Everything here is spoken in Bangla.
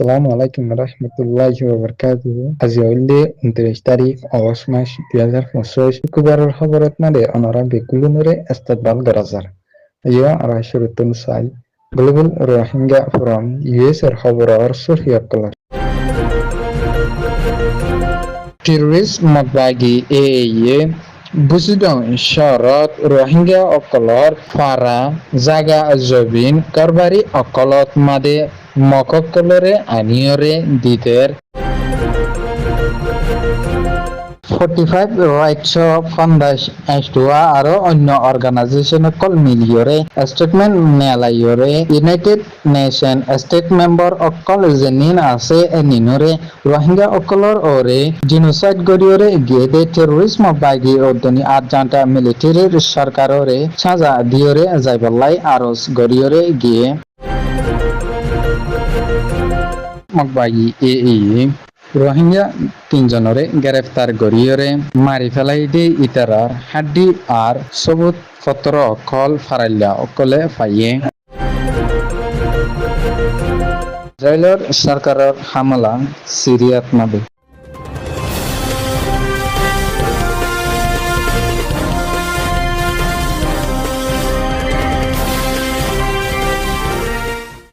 আসসালামু আলাইকুম রহমতুল্লাহি ওয়া বারাকাতুহু। আজি হইলে 29 তারিখ আগস্ট মাস 2025 শুক্রবারের খবরত মাদে অনারা বেকুলুনরে ইস্তেকবাল গরাজার ইয়া আরাশরতুন সাই গ্লোবাল রোহিঙ্গা ফোরাম ইউএস এর খবর সহিয়াত কলার টেররিস্ট মকবাগি এএইয়ে বুঝিদং শরত রোহিঙ্গা অকলর ফারা জাগা জবিন কারবারি অকলত মাদে মককলরে আনিয়রে দিতের 45 রাইটস ফান্ডাস এস্টুয়া আরো অন্য অর্গানাইজেশন কল মিলিয়রে স্টেটমেন্ট নেলাইয়রে ইউনাইটেড নেশন স্টেট মেম্বার অকল জেনিন আছে নিনরে রোহিঙ্গা অকলর ওরে জিনোসাইড গরিয়রে গিয়েদে টেররিজম বাগি ওদনি আজান্টা মিলিটারির সরকাররে সাজা দিয়রে যাইবলাই আরস গরিয়রে গিয়ে মকবাগি রোহিঙ্গা 3 জনরে গ্রেফতার গরিয়রে মারি ফেলাই দে ইতারার হাড্ডি আর সবুত পত্র অকল ফারাইল্লা অকলে পাইয়ে ইসরায়েলের সরকারের হামলা সিরিয়াত মাদে